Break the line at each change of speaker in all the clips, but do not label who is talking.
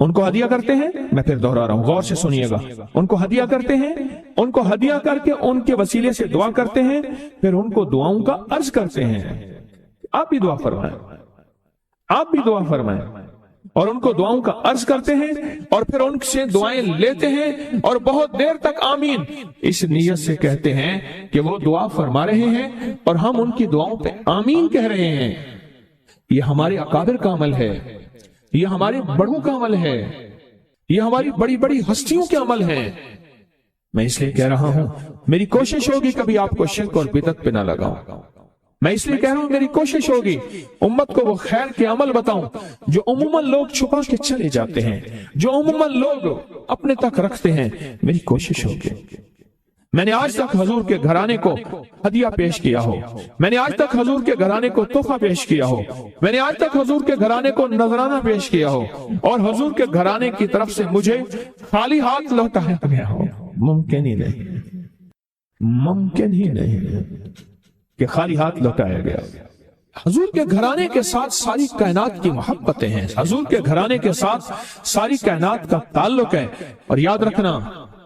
ان کو ہدیہ کرتے ہیں، میں پھر دوہرا رہا ہوں، غور سے سنیے گا، ان کو ہدیہ کرتے ہیں، ان کو ہدیہ کر کے ان کے وسیلے سے دعا کرتے ہیں، پھر ان کو دعاؤں کا عرض کرتے ہیں، آپ بھی دعا فرمائیں، آپ بھی دعا فرمائیں، اور ان کو دعاؤں کا عرض کرتے ہیں، اور پھر ان سے دعائیں لیتے ہیں، اور بہت دیر تک آمین اس نیت سے کہتے ہیں کہ وہ دعا فرما رہے ہیں اور ہم ان کی دعاؤں پہ آمین کہہ رہے ہیں۔ یہ ہمارے اکابر کا عمل ہے، یہ ہمارے بڑوں کا عمل ہے، یہ ہماری بڑی بڑی ہستیوں کے عمل ہے۔ میں اس لیے کہہ رہا ہوں، میری کوشش ہوگی کبھی آپ کو شرک اور بدعت پہ نہ لگاؤں۔ میں اس لیے کہہ رہا ہوں، میری کوشش ہوگی امت کو وہ خیر کے عمل بتاؤں جو عموماً لوگ چھپا کے چلے جاتے ہیں، جو عموماً لوگ اپنے تک رکھتے ہیں۔ میری کوشش ہوگی، میں نے آج تک حضور کے گھرانے کو ہدیہ پیش کیا ہو، میں نے آج تک حضور کے گھرانے کو تحفہ پیش کیا ہو، میں نے آج تک حضور کے گھرانے کو نذرانہ پیش کیا ہو، اور حضور کے گھرانے کی طرف سے مجھے خالی ہاتھ لوٹایا گیا ہو۔ ممکن ہی نہیں، ممکن ہی نہیں کہ خالی ہاتھ لوٹایا گیا۔ حضور کے گھرانے کے ساتھ ساری کائنات کی محبتیں ہیں، حضور کے گھرانے کے ساتھ ساری کائنات کا تعلق ہے۔ اور یاد رکھنا،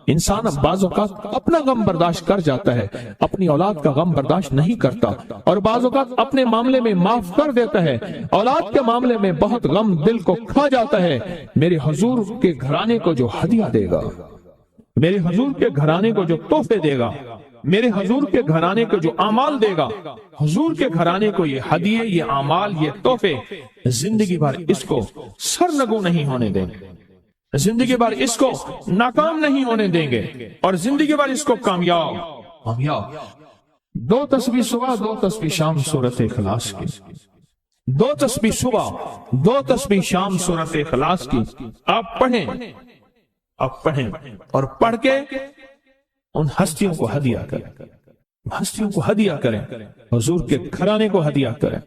انسان بعض اوقات اپنا غم برداشت کر جاتا ہے، اپنی اولاد کا غم برداشت نہیں کرتا، اور بعض اوقات اپنے معاملے میں معاف کر دیتا ہے، اولاد کے معاملے میں بہت غم دل کو کھا جاتا ہے۔ میرے حضور کے گھرانے کو جو ہدیہ دے گا، میرے حضور کے گھرانے کو جو تحفے دے گا، میرے حضور کے گھرانے کو جو اعمال دے گا، حضور کے گھرانے کو یہ ہدیے، یہ اعمال، یہ تحفے زندگی بھر اس کو سرنگو نہیں ہونے دیں گے، زندگی بھر اس کو ناکام نہیں ہونے دیں گے، اور زندگی بھر اس کو کامیاب۔ 2 تسبیح صبح، 2 تسبیح شام سورۃ اخلاص کی، 2 تسبیح صبح، 2 تسبیح شام سورۃ اخلاص کی آپ پڑھیں، آپ پڑھیں، اور پڑھ کے ان ہستیوں کو ہدیہ کریں، ہستیوں کو ہدیہ کریں، حضور کے گھرانے کو ہدیہ کریں،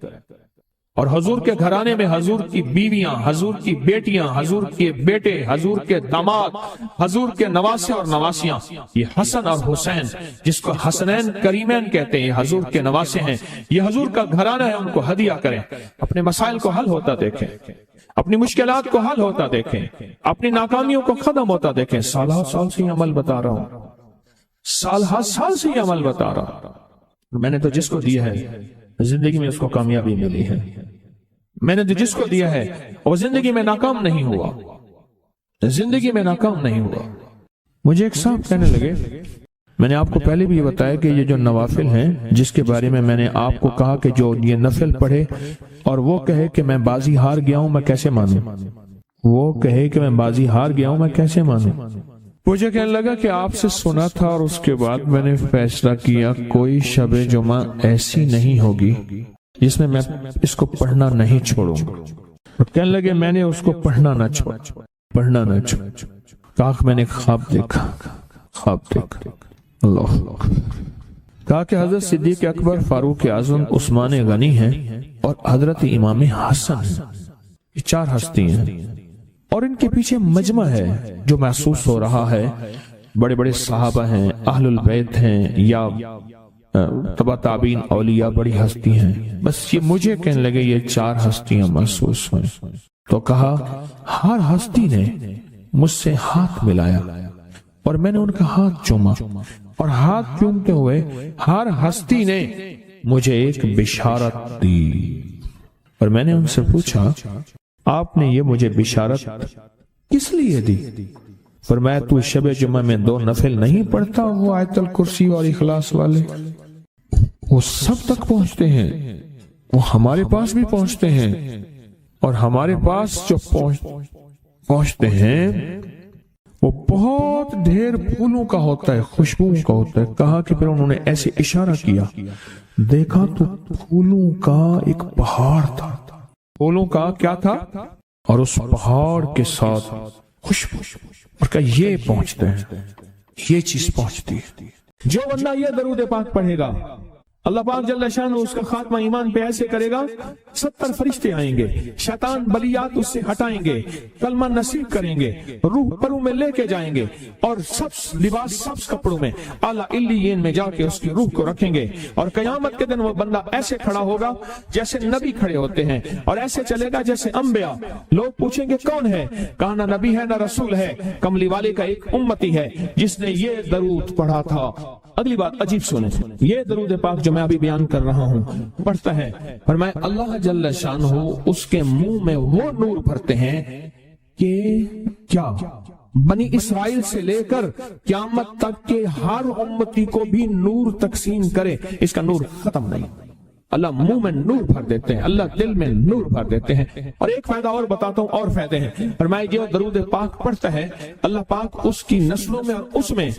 اور حضور کے گھرانے میں حضور کی بیویاں، حضور کی بیٹیاں، حضور کے بیٹے، حضور کے داماد، حضور کے نواسے اور نواسیاں، یہ حسن اور حسین جس کو حسنین کریمین کہتے ہیں، یہ حضور کے نواسے ہیں، یہ حضور کا گھرانہ ہے، ان کو ہدیہ کریں، اپنے مسائل کو حل ہوتا دیکھیں، اپنی مشکلات کو حل ہوتا دیکھیں، اپنی ناکامیوں کو ختم ہوتا دیکھیں۔ سال سے یہ عمل بتا رہا ہوں، سال سے یہ عمل بتا رہا ہوں۔ میں نے تو جس کو دیا ہے زندگی میں اس کو کامیابی ملی ہے، میں نے تو جس کو دیا ہے وہ زندگی میں ناکام نہیں ہوا، زندگی میں ناکام نہیں ہوا۔ مجھے ایک صاحب کہنے لگے، میں نے آپ کو پہلے بھی یہ بتایا کہ یہ جو نوافل ہیں جس کے بارے میں نے آپ کو کہا کہ جو یہ نفل پڑھے اور وہ کہے کہ میں بازی ہار گیا ہوں، میں کیسے مانوں؟ وہ کہے کہ میں بازی ہار گیا ہوں، میں کیسے مانوں؟ مجھے کہنے لگا کہ آپ سے سنا تھا اور اس کے بعد میں نے فیصلہ کیا کوئی شب جمعہ ایسی نہیں ہوگی جس میں اس کو پڑھنا نہیں چھوڑوں گا۔ کہنے لگے میں نے اس کو پڑھنا نہ چھوڑ، کہا کہ میں نے خواب دیکھا، اللہ کہا کہ حضرت صدیق اکبر، فاروق اعظم، عثمان غنی ہیں اور حضرت امام حسن ہیں، یہ 4 ہستی ہیں، اور ان کے پیچھے مجمع ہے جو محسوس ہو رہا ہے، بڑے بڑے صحابہ ہیں، اہل البیت ہیں، یا تبع تابعین اولیاء، بڑی ہستی ہیں۔ بس یہ مجھے کہنے لگے یہ 4 ہستیاں محسوس ہوئیں، تو کہا ہر ہستی نے مجھ سے ہاتھ ملایا اور میں نے ان کا ہاتھ چوما، اور ہاتھ چومتے ہوئے ہر ہستی نے مجھے ایک بشارت دی، اور میں نے ان سے پوچھا آپ نے یہ مجھے بشارت کس لیے دی؟ فرمایا تو شب جمعہ میں 2 نفل نہیں پڑھتا، وہ آیت الکرسی اور اخلاص والے، وہ سب تک پہنچتے ہیں، وہ ہمارے پاس بھی پہنچتے ہیں، اور ہمارے پاس جو پہنچتے ہیں وہ بہت ڈھیر پھولوں کا ہوتا ہے، خوشبوؤں کا ہوتا ہے۔ کہا کہ پھر انہوں نے ایسے اشارہ کیا، دیکھا تو پھولوں کا ایک پہاڑ تھا، پھولوں کا کیا تھا، اور اس پہاڑ کے ساتھ خوشبو، اور کہا یہ پہنچتے ہیں، یہ چیز پہنچتی ہے۔ جو بندہ یہ درود پاک پڑھے گا، اللہ پاک جل شانہ اس کا خاتمہ ایمان پہ ایسے کرے گا، 70 فرشتے آئیں گے، شیطان بلیات اس سے ہٹائیں گے، کلمہ نصیب کریں گے، روح پروں میں لے کے جائیں گے، اور سب لباس سبز کپڑوں میں اعلیٰ علیین میں جا کے اس کی روح کو رکھیں گے، اور قیامت کے دن وہ بندہ ایسے کھڑا ہوگا جیسے نبی کھڑے ہوتے ہیں، اور ایسے چلے گا جیسے انبیاء۔ لوگ پوچھیں گے کون ہے؟ کہا نہ نبی ہے نہ رسول ہے، کملی والے کا ایک امتی ہے جس نے یہ درود پڑھا تھا۔ اگلی بات عجیب سنیں، یہ درود پاک جو میں ابھی بیان کر رہا ہوں پڑھتا ہے، فرمائے اللہ جل شانہ اس کے منہ میں وہ نور بھرتے ہیں کہ کیا بنی اسرائیل سے لے کر قیامت تک کے ہر امتی کو بھی نور تقسیم کرے، اس کا نور ختم نہیں۔ اللہ منہ میں نور بھر دیتے ہیں، اللہ دل میں نور بھر دیتے ہیں۔ اور ایک فائدہ اور بتاتا ہوں، اور فائدے ہیں۔ فرمائے جو درود پاک پڑھتا ہے اللہ پاک اس کی نسلوں میں اور اس میں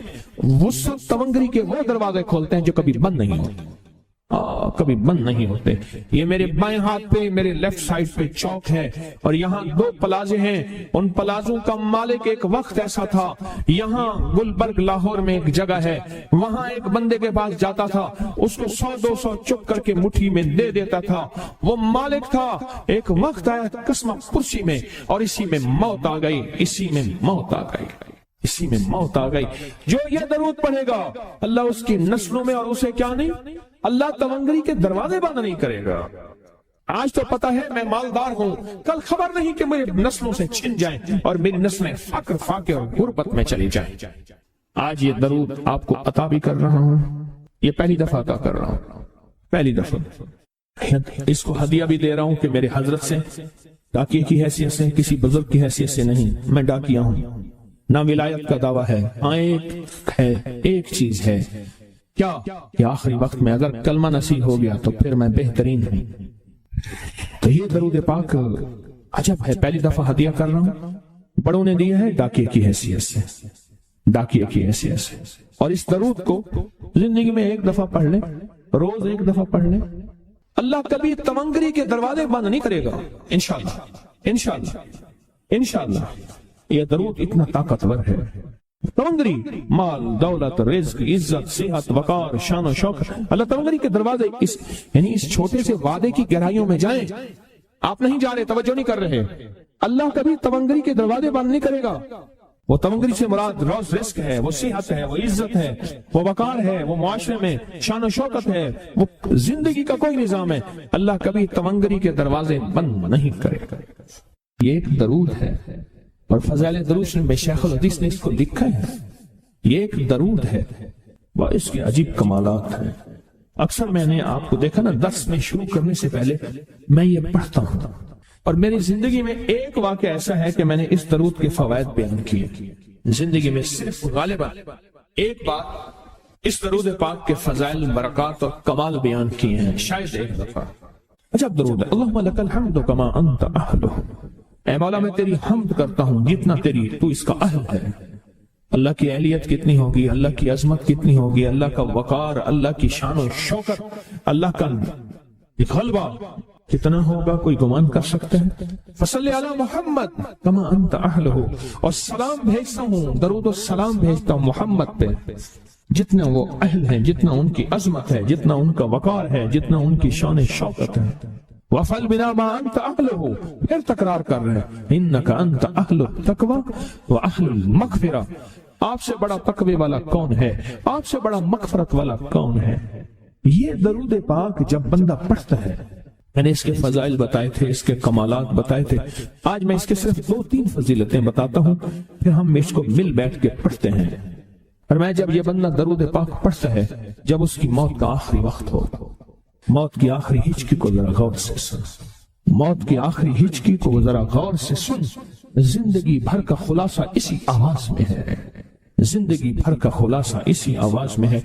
وسعت تونگری کے وہ دروازے کھولتے ہیں جو کبھی بند نہیں ہوتے، کبھی بند نہیں ہوتے۔ یہ میرے بائیں ہاتھ پہ، میرے لیفٹ سائڈ پہ چوک ہے، اور یہاں 2 پلازے ہیں۔ ان پلازوں کا مالک ایک وقت ایسا تھا، یہاں گلبرگ لاہور میں ایک جگہ ہے، وہاں ایک بندے کے پاس جاتا تھا، اس کو 100-200 چک کر کے مٹھی میں دے دیتا تھا۔ وہ مالک تھا، ایک وقت آیا قسمہ پرسی میں، اور اسی میں موت آ گئی، اسی میں موت آ گئی، اسی میں موت آ گئی۔ جو یہ درود پڑھے گا اللہ اس کی نسلوں میں، اور اسے کیا نہیں، اللہ تونگری کے دروازے بند نہیں کرے گا۔ آج تو پتا ہے میں مالدار ہوں، کل خبر نہیں کہ میری نسلوں سے چھن جائیں اور میری نسلیں فقر فاقے اور غربت میں چلی جائیں۔ آج یہ درود آپ کو عطا بھی کر رہا ہوں، یہ پہلی دفعہ عطا کر رہا ہوں، پہلی دفعہ۔ اس کو ہدیہ بھی دے رہا ہوں کہ میرے حضرت سے، ڈاکیے کی حیثیت سے، کسی بزرگ کی حیثیت سے نہیں، میں ڈاکیہ ہوں، نہ ولایت کا دعویٰ ہے، ہاں ایک چیز ہے، کیا کہ آخری وقت میں اگر کلمہ نصیب ہو گیا تو پھر میں بہترین ہوں۔ تو یہ درود پاک عجب ہے، پہلی دفعہ ہدیہ کر رہا ہوں، بڑوں نے دیا ہے ڈاکیے کی حیثیت سے، ڈاکیے کی حیثیت سے۔ اور اس درود کو زندگی میں ایک دفعہ پڑھ لیں، روز ایک دفعہ پڑھ لیں، اللہ کبھی تونگری کے دروازے بند نہیں کرے گا، انشاءاللہ انشاءاللہ انشاءاللہ۔ یہ درود اتنا طاقتور ہے، تونگری، مال، دولت، رزق، عزت، صحت، وقار، شان و شوکت، اللہ تونگری کے دروازے یعنی اس چھوٹے سے وعدے کی گہرائیوں میں جائیں۔ آپ نہیں جا رہے، توجہ نہیں کر رہے، اللہ کبھی تونگری کے دروازے بند نہیں کرے گا۔ وہ تونگری سے مراد روز رزق ہے، وہ صحت ہے، وہ عزت ہے، وہ وقار ہے، وہ معاشرے میں شان و شوکت ہے، وہ زندگی کا کوئی نظام ہے، اللہ کبھی تونگری کے دروازے بند نہیں کرے گا۔ یہ ایک درود ہے، اور فضائل درود میں شیخ الحدیث نے اس کو لکھا ہے، یہ ایک درود ہے، وہ اس کے عجیب کمالات ہیں۔ اکثر میں نے آپ کو دیکھا نا، درس میں شروع کرنے سے پہلے میں یہ پڑھتا ہوں، اور میری زندگی میں ایک واقعہ ایسا ہے کہ میں نے اس درود کے فوائد بیان کیے، زندگی میں صرف غالباً ایک بار اس درود پاک کے فضائل، برکات اور کمال بیان کیے ہیں، شاید ایک دفعہ۔ عجب درود ہے، اللہم لک الحمد کما انت اہلہ، اے مولا میں تیری حمد کرتا ہوں جتنا تو اس کا اہل ہے۔ اللہ کی اہلیت کتنی ہوگی، اللہ کی عظمت کتنی ہوگی، اللہ کا وقار، اللہ کی شان و شوکت، اللہ کا غلبہ کتنا ہوگا، کوئی گمان کر سکتے ہیں؟ فصلی علی محمد کما انت اہلہ، اور سلام بھیجتا ہوں، درود و سلام بھیجتا ہوں محمد پہ جتنا وہ اہل ہیں، جتنا ان کی عظمت ہے، جتنا ان کا وقار ہے، جتنا ان کی شان و شوکت ہے۔ وَفَعَلْ بِنَا مَا أَنْتَ أَهْلُهُ، پھر تکرار کر رہے ہیں، إِنَّكَ أَنْتَ أَهْلُ التَّقْوَى وَأَهْلُ الْمَغْفِرَةِ، آپ سے بڑا تقوی والا کون ہے، آپ سے بڑا مغفرت والا کون ہے۔ یہ درود پاک جب بندہ پڑھتا ہے، میں نے اس کے فضائل بتائے تھے، اس کے کمالات بتائے تھے، آج میں اس کے صرف 2-3 فضیلتیں بتاتا ہوں، پھر ہم اس کو مل بیٹھ کے پڑھتے ہیں۔ اور میں جب یہ بندہ درود پاک پڑھتا ہے، جب اس کی موت کا آخری وقت ہو، موت کی آخری ہچکی کو ذرا غور سے سن، موت کی آخری ہچکی کو ذرا غور سے سن، زندگی بھر کا خلاصہ اسی آواز میں ہے، زندگی بھر کا خلاصہ اسی آواز میں ہے۔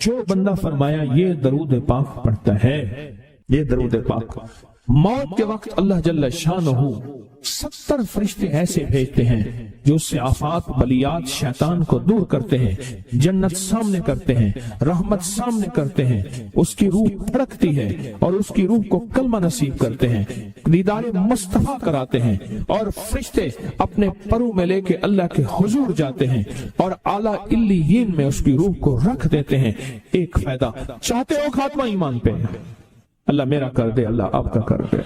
جو بندہ فرمایا یہ درود پاک پڑھتا ہے، یہ درود پاک موت کے وقت اللہ جل شانہ 70 فرشتے ایسے بھیجتے ہیں جو اس سے آفات بلیات شیطان کو دور کرتے ہیں، جنت سامنے کرتے ہیں، رحمت سامنے کرتے ہیں، اس کی روح پھڑکتی ہے اور اس کی روح کو کلمہ نصیب کرتے ہیں، دیدار مصطفیٰ کراتے ہیں، اور فرشتے اپنے پروں میں لے کے اللہ کے حضور جاتے ہیں اور اعلیٰ علیین میں اس کی روح کو رکھ دیتے ہیں۔ ایک فائدہ چاہتے ہو خاتمہ ایمان پہ، اللہ میرا کر دے، اللہ آپ کا کر دے،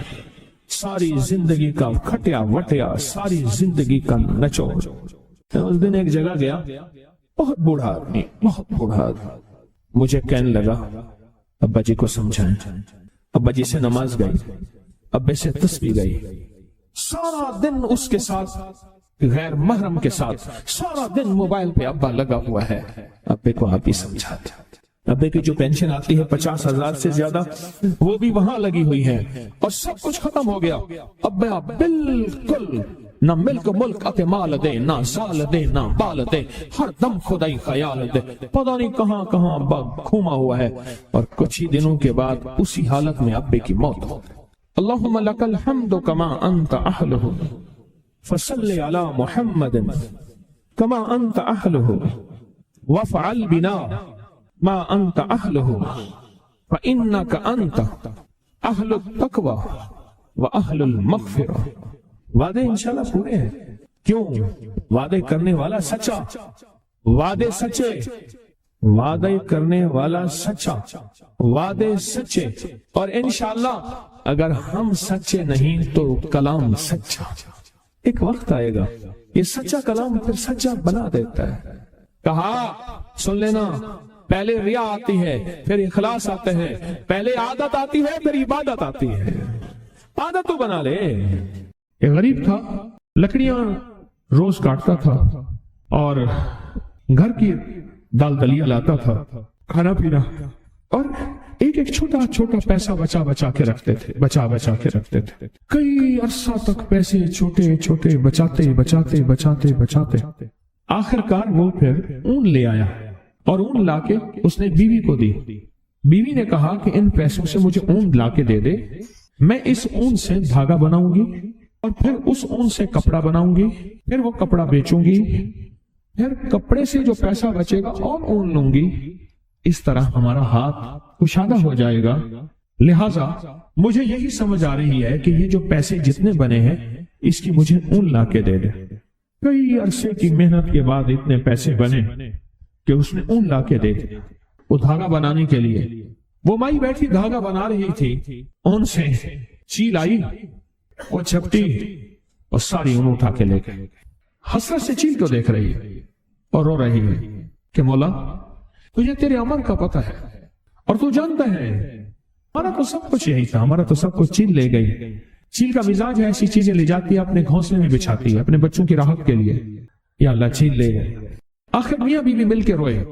ساری زندگی کا کھٹیا وٹیا، ساری زندگی کا نچوڑ۔ اس دن ایک جگہ گیا، بہت بوڑھا آدمی، بہت بوڑھا آدمی، مجھے کہنے لگا ابا جی کو سمجھائیں۔ ابا جی سے نماز گئی، ابے سے تسبیح گئی، سارا دن اس کے ساتھ غیر محرم کے ساتھ سارا دن موبائل پہ ابا لگا ہوا ہے۔ ابے کو آپ ہی سمجھاتے، ابے کی جو پینشن آتی ہے 50,000 سے زیادہ، وہ بھی وہاں لگی ہوئی ہے اور سب کچھ ختم ہو گیا۔ ابا بالکل نہ ملک ملک اتے مال دے، نہ سال دے، نہ بال دے، ہر دم خدائی خیال دے، پتہ نہیں کہاں کہاں ابا گھوما ہوا ہے۔ اور کچھ ہی دنوں کے بعد اسی حالت میں ابے کی موت ہو گئی۔ اللہم لک الحمد کما انت اہلہ فصل علی محمد کما انت اہلہ وافعل بنا ما انت اہلہ فانک انت اہل التقوی واہل المغفرہ۔ وعدے انشاءاللہ پورے ہیں، کیوں؟ وعدے کرنے والا سچا، وعدے سچے، وعدے کرنے والا سچا، وعدے سچے، اور انشاءاللہ اگر ہم سچے نہیں تو کلام سچا۔ ایک وقت آئے گا یہ سچا کلام پھر سچا بنا دیتا ہے۔ کہا سن لینا، پہلے ریا آتی ہے، پھر اخلاص آتا ہے، پہلے عادت آتی ہے، پھر عبادت آتی ہے۔ عادت تو بنا لے۔ ایک غریب تھا، لکڑیاں روز کاٹتا تھا اور گھر کی دال دلیا لاتا تھا، کھانا پینا، اور ایک ایک چھوٹا چھوٹا پیسہ بچا بچا کے رکھتے تھے، بچا بچا کے رکھتے تھے۔ کئی عرصہ تک پیسے چھوٹے چھوٹے بچاتے بچاتے بچاتے بچاتے آخر کار وہ پھر اون لے آیا، اور اون لا کے اس نے بیوی کو دی۔ بیوی نے کہا کہ ان پیسوں سے مجھے اون لا کے دے دے، میں اس اون سے دھاگا بناؤں گی، اور پھر اس اون سے کپڑا بناؤں گی، پھر وہ کپڑا بیچوں گی، پھر کپڑے سے جو پیسہ بچے گا اور اون لوں گی۔ اس طرح ہمارا ہاتھ کشادہ ہو جائے گا۔ لہٰذا مجھے یہی سمجھ آ رہی ہے کہ یہ جو پیسے جتنے بنے ہیں اس کی مجھے اون لا کے دے دے۔ کئی عرصے کی محنت کے بعد اتنے پیسے بنے کہ اس نے اون لا کے دے دی۔ وہ دھاگا بنانے کے لیے وہ مائی بیٹھی دھاگا بنا رہی تھی، اون سے چیل آئی، وہ جھپٹی اور ساری اون اٹھا کے لے گئی۔ حسرت سے چیل کو دیکھ رہی ہے اور رو رہی ہے کہ مولا تجھے تیرے عمل کا پتہ ہے اور تو جانتا ہے ہمارا تو سب کچھ یہی تھا، ہمارا تو سب کچھ چیل لے گئی۔ چیل کا مزاج ہے ایسی چیزیں لے جاتی ہے، اپنے گھونسلے میں بچھاتی ہے اپنے بچوں کی راحت کے لیے۔ یا اللہ چیل لے گئے۔ آخر میاں بیوی مل کے روئے،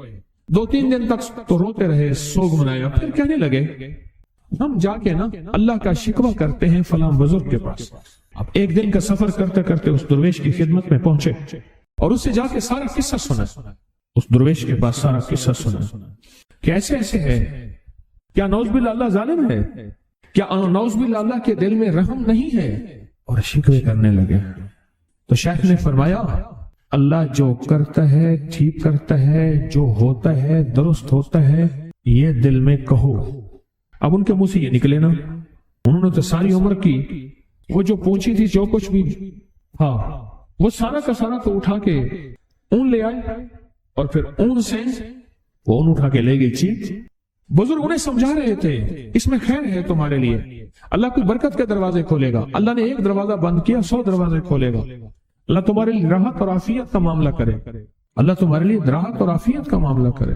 2-3 دن تک تو روتے رہے، سوگ منایا، پھر کہنے لگے ہم جا کے نا اللہ کا شکوہ کرتے ہیں فلاں بزرگ کے پاس۔ اب ایک دن کا سفر کرتے کرتے اس درویش کی خدمت میں پہنچے اور اس سے جا کے سارا قصہ سنا۔ اس درویش کے پاس سارا قصہ سنا کہ ایسے ایسے ہے، کیا نعوذ باللہ اللہ ظالم ہے، کیا نعوذ باللہ اللہ کے دل میں رحم نہیں ہے، اور شکوے کرنے لگے۔ تو شیخ نے فرمایا اللہ جو کرتا ہے ٹھیک کرتا ہے، جو ہوتا ہے درست ہوتا ہے، یہ دل میں کہو۔ اب ان کے منہ سے یہ نکلے نا، انہوں نے تو ساری عمر کی وہ جو پوچھی تھی جو کچھ بھی ہاں وہ سارا کا سارا تو اٹھا کے اون لے آئے، اور پھر اون سے وہ اون اٹھا کے لے گئی چیز۔ بزرگ انہیں سمجھا رہے تھے اس میں خیر ہے تمہارے لیے، اللہ کوئی برکت کے دروازے کھولے گا، اللہ نے ایک دروازہ بند کیا 100 دروازے کھولے گا، اللہ تمہارے لیے راحت اور عافیت کا معاملہ کرے، اللہ تمہارے لیے راحت اور عافیت کا معاملہ کرے۔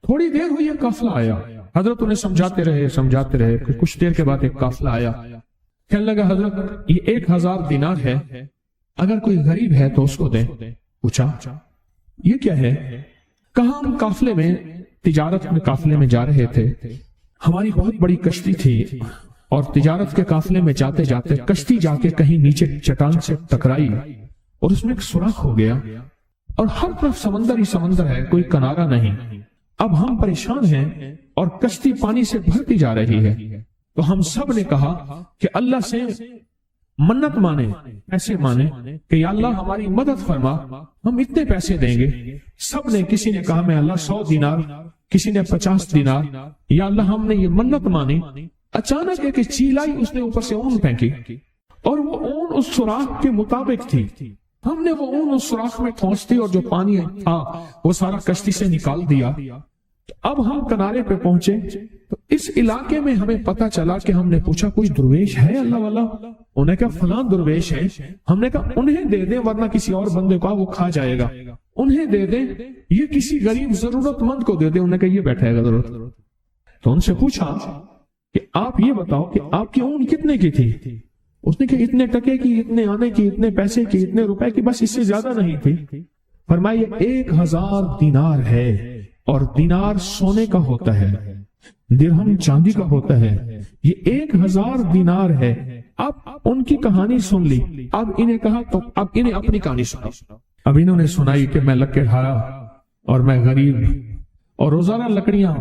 تھوڑی دیر ہوئی ایک قافلہ آیا، حضرت انہیں سمجھاتے رہے، کچھ دیر کے بعد ایک قافلہ آیا، کہنے لگا حضرت یہ 1000 دینار ہے، اگر کوئی غریب ہے تو اس کو دیں۔ پوچھا یہ کیا ہے؟ کہاں ہم قافلے میں تجارت میں قافلے میں جا رہے تھے، ہماری بہت بڑی کشتی تھی اور تجارت کے قافلے میں جاتے جاتے کشتی جا کے کہیں نیچے چٹان سے ٹکرائی اور اس میں ایک سوراخ ہو گیا اور ہر طرف سمندر ہی سمندر ہے، کوئی کنارہ نہیں۔ اب ہم پریشان ہیں اور کشتی پانی سے بھرتی جا رہی ہے، تو ہم سب نے کہا کہ اللہ سے منت مانے، پیسے مانے کہ یا اللہ ہماری مدد فرما، ہم اتنے پیسے دیں گے۔ سب نے، کسی نے کہا میں اللہ 100 دینار، کسی نے 50 دینار، یا اللہ ہم نے یہ منت مانی۔ اچانک ایک چیل آئی، اس نے اوپر سے اون پھینکی اور وہ اون اس سوراخ کے مطابق تھی۔ ہم نے وہ اون اس سوراخ میں ٹھونس دی اور جو پانی تھا وہ سارا کشتی سے نکال دیا۔ اب ہم کنارے پہ پہنچے تو اس علاقے میں ہمیں پتا چلا کہ ہم نے پوچھا کوئی درویش ہے اللہ والا؟ انہوں نے کہا فلاں درویش ہے۔ ہم نے کہا انہیں دے دیں ورنہ کسی اور بندے کو وہ کھا جائے گا، انہیں دے دیں، یہ کسی غریب ضرورت مند کو دے دیں۔ انہوں نے کہا یہ بیٹھے گا ضرورت۔ تو ان سے پوچھا کہ آپ یہ بتاؤ کہ آپ کی اون کتنے کی تھی؟ اس نے کہا اتنے ٹکے کی، اتنے آنے کی، اتنے پیسے کی، اتنے روپے کی، بس اس سے زیادہ نہیں تھی۔ فرمایا 1000 دینار ہے، اور دینار سونے کا ہوتا ہے، درہم چاندی کا ہوتا ہے، یہ 1000 دینار ہے۔ اب ان کی کہانی سن لی، اب انہیں کہا تو اب انہیں اپنی کہانی سنا۔ اب انہوں نے سنائی کہ میں لکڑ ہارا اور میں غریب اور روزانہ لکڑیاں،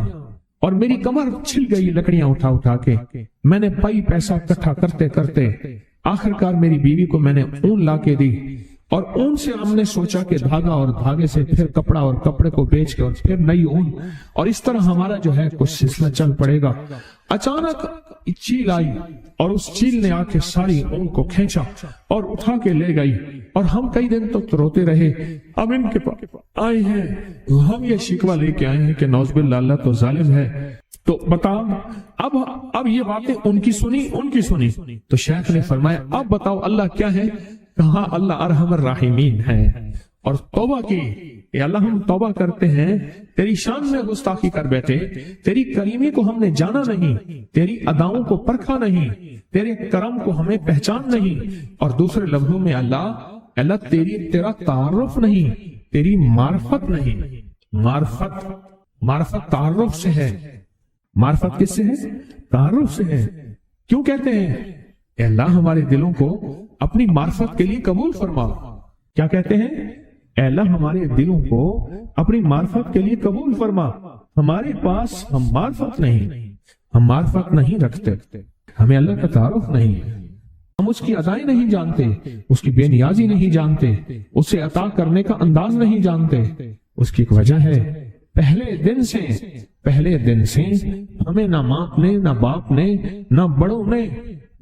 اور میری کمر چھل گئی لکڑیاں اٹھا اٹھا کے، میں نے پائی پیسہ اکٹھا کرتے کرتے آخرکار میری بیوی کو میں نے اون لا کے دی، اور اون سے ہم نے سوچا کہ دھاگا، اور دھاگے سے پھر کپڑا، اور کپڑے کو بیچ کے اور پھر نئی اون، اور اس طرح ہمارا جو ہے کچھ سلسلہ چل پڑے گا۔ اچانک چیل آئی اور اس چیل نے آ کے ساری اون کو کھینچا اور اٹھا کے لے گئی، اور ہم کئی دن تک روتے رہے۔ اب ان کے پاس آئے ہیں، ہم یہ شکوہ لے کے آئے ہیں کہ نعوذ باللہ اللہ تو ظالم ہے۔ تو بتا، اب یہ باتیں ان کی سنی تو شیخ نے فرمایا اب بتاؤ اللہ کیا ہے؟ کہا اللہ ارحم الراحمین ہے، اور توبہ کی، اے اللہ ہم توبہ کرتے ہیں، تیری شان میں گستاخی کر بیٹھے، تیری کریمی کو ہم نے جانا نہیں، تیری اداؤں کو پرکھا نہیں، تیرے کرم کو ہمیں پہچان نہیں، اور دوسرے لفظوں میں اللہ تیرا تعارف نہیں، تیری معرفت نہیں۔ معرفت تعارف سے ہے۔ معرفت کس سے ہے؟ تعارف سے ہے۔ کیوں کہتے ہیں اے اللہ ہمارے دلوں کو اپنی معرفت کے لیے قبول فرما؟ کیا کہتے ہیں؟ اے اللہ ہمارے دلوں کو اپنی معرفت کے لیے قبول فرما۔ ہمارے پاس ہم معرفت نہیں رکھتے، ہمیں اللہ کا تعارف نہیں ہے، ہم اس کی ادائیں نہیں جانتے، اس کی بے نیازی نہیں جانتے، اسے عطا کرنے کا انداز نہیں جانتے۔ اس کی ایک وجہ ہے، پہلے دن سے ہمیں نہ ماں نے، نہ باپ نے، نہ بڑوں نے،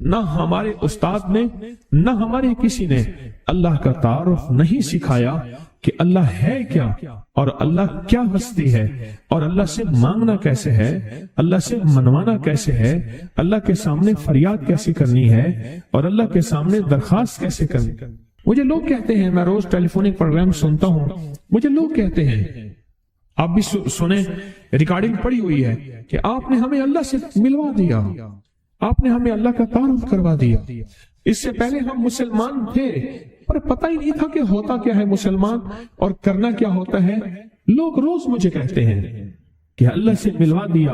نہ ہمارے استاد نے، نہ ہمارے کسی نے اللہ کا تعارف نہیں سکھایا کہ اللہ ہے کیا، اور اللہ کیا ہستی ہے، اور اللہ سے مانگنا کیسے ہے، اللہ سے منوانا کیسے ہے، اللہ کے سامنے فریاد کیسے کرنی ہے، اور اللہ کے سامنے درخواست کیسے کرنی۔ مجھے لوگ کہتے ہیں، میں روز ٹیلی فونک پروگرام سنتا ہوں، مجھے لوگ کہتے ہیں، آپ بھی سنیں، ریکارڈنگ پڑی ہوئی ہے کہ آپ نے ہمیں اللہ سے ملوا دیا، آپ نے ہمیں اللہ کا تعارف کروا دیا، اس سے پہلے ہم مسلمان تھے پر پتہ ہی نہیں تھا کہ ہوتا کیا ہے مسلمان اور کرنا کیا ہوتا ہے۔ لوگ روز مجھے کہتے ہیں کہ اللہ سے ملوا دیا،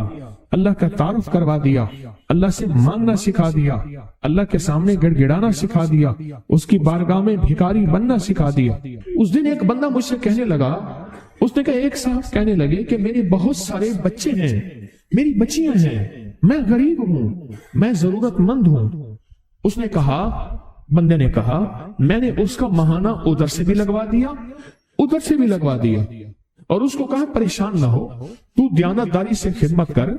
اللہ کا تعارف کروا دیا، اللہ سے مانگنا سکھا دیا، اللہ کے سامنے گڑ گڑانا سکھا دیا، اس کی بارگاہ میں بھکاری بننا سکھا دیا۔ اس دن ایک بندہ مجھ سے کہنے لگا، اس نے کہا ایک صاحب کہنے لگے کہ میرے بہت سارے بچے ہیں، میری بچیاں ہیں، میں غریب ہوں، میں ضرورت مند ہوں۔ اس نے کہا، بندے نے کہا، میں نے اس کا ماہانہ ادھر سے بھی لگوا دیا، ادھر سے بھی لگوا دیا، اور اس کو کہا پریشان نہ ہو، تو دیانتداری سے خدمت کر،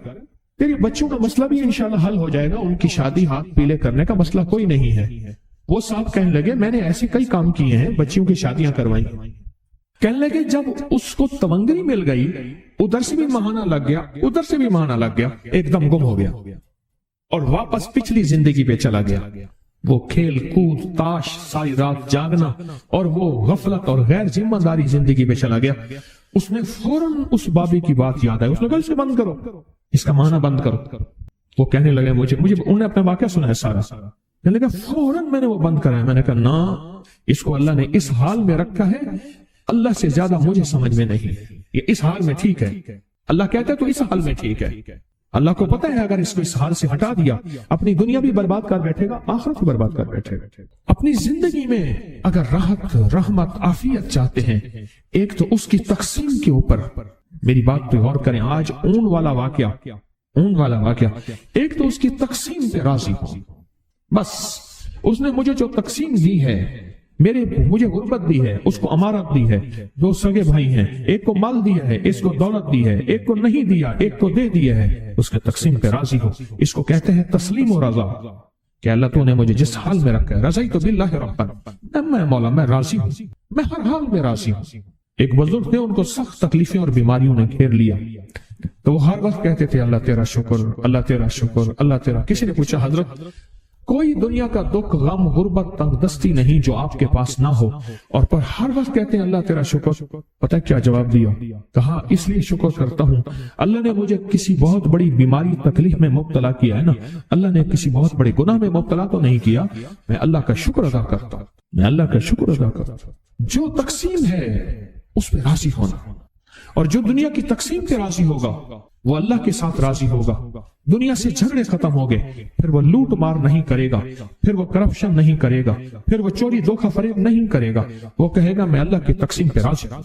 تیرے بچوں کا مسئلہ بھی انشاءاللہ حل ہو جائے گا، ان کی شادی ہاتھ پیلے کرنے کا مسئلہ کوئی نہیں ہے۔ وہ صاحب کہنے لگے میں نے ایسے کئی کام کیے ہیں، بچیوں کی شادیاں کروائی۔ کہنے لگے جب اس کو تونگری مل گئی، ادھر سے بھی ماہانہ لگ گیا، ادھر سے بھی ماہانہ لگ گیا، ایک دم گم ہو گیا اور واپس پچھلی زندگی پہ چلا گیا۔ وہ کھیل کود، تاش، ساری رات جاگنا، اور وہ غفلت اور غیر ذمہ داری زندگی پہ چلا گیا۔ اس نے فوراً اس بابی کی بات یاد آئی، اس نے کہا اسے بند کرو، اس کا معنی بند کرو۔ وہ کہنے لگے مجھے انہوں نے اپنا واقعہ سنا ہے سارا، کہنے لگا فوراً میں نے وہ بند کرا ہے۔ میں نے کہا نا، اس کو اللہ نے اس حال میں رکھا ہے، اللہ سے زیادہ مجھے سمجھ میں نہیں، یہ اس حال میں ٹھیک ہے، اللہ کہتا ہے تو اس حال میں ٹھیک ہے۔ اللہ کو پتہ ہے اگر اس کو اس حال سے ہٹا دیا، اپنی دنیا بھی برباد کر بیٹھے گا، آخرت بھی برباد کر بیٹھے گا۔ اپنی زندگی میں اگر راحت، رحمت، عافیت چاہتے ہیں، ایک تو اس کی تقسیم کے اوپر میری بات پہ غور کریں۔ آج اون والا واقعہ، اون والا واقعہ. ایک تو اس کی تقسیم پہ راضی ہو، بس اس نے مجھے جو تقسیم دی ہے، مجھے غربت دی ہے، اس کو امارت دی ہے، دو سگے بھائی ہیں، ایک کو مال دیا ہے، اس کو دولت دی ہے، ایک کو نہیں دیا، ایک کو دے دیا ہے، اس کے تقسیم پہ راضی ہو. اس کو کہتے ہیں تسلیم و رضا کہ اللہ تو نے مجھے جس حال میں رکھا ہے، رضیت باللہ ربا، میں مولا میں راضی ہوں، میں ہر حال میں راضی ہوں. ایک بزرگ تھے، ان کو سخت تکلیفیں اور بیماریوں نے گھیر لیا، تو وہ ہر وقت کہتے تھے اللہ تیرا شکر، اللہ تیرا شکر، اللہ تیرا. کسی نے پوچھا حضرت کوئی دنیا کا دکھ، غم، غربت، تنگ دستی نہیں جو آپ کے پاس نہ ہو، اور پر ہر وقت کہتے ہیں اللہ تیرا شکر. پتہ کیا جواب دیا؟ کہا اس لیے شکر کرتا ہوں اللہ نے مجھے کسی بہت بڑی بیماری تکلیف میں مبتلا کیا ہے نا، اللہ نے کسی بہت بڑے گناہ میں مبتلا تو نہیں کیا، میں اللہ کا شکر ادا کرتا ہوں، میں اللہ کا شکر ادا کرتا ہوں. جو تقسیم ہے اس پہ راضی ہونا، اور جو دنیا کی تقسیم پہ راضی ہوگا وہ اللہ کے ساتھ راضی ہوگا. دنیا سے جھگڑے ختم ہو گئے، پھر وہ لوٹ مار نہیں کرے گا، پھر وہ کرپشن نہیں کرے گا، پھر وہ چوری دھوکہ فریب نہیں کرے گا، وہ کہے گا میں اللہ کی تقسیم پہ راضی ہوں.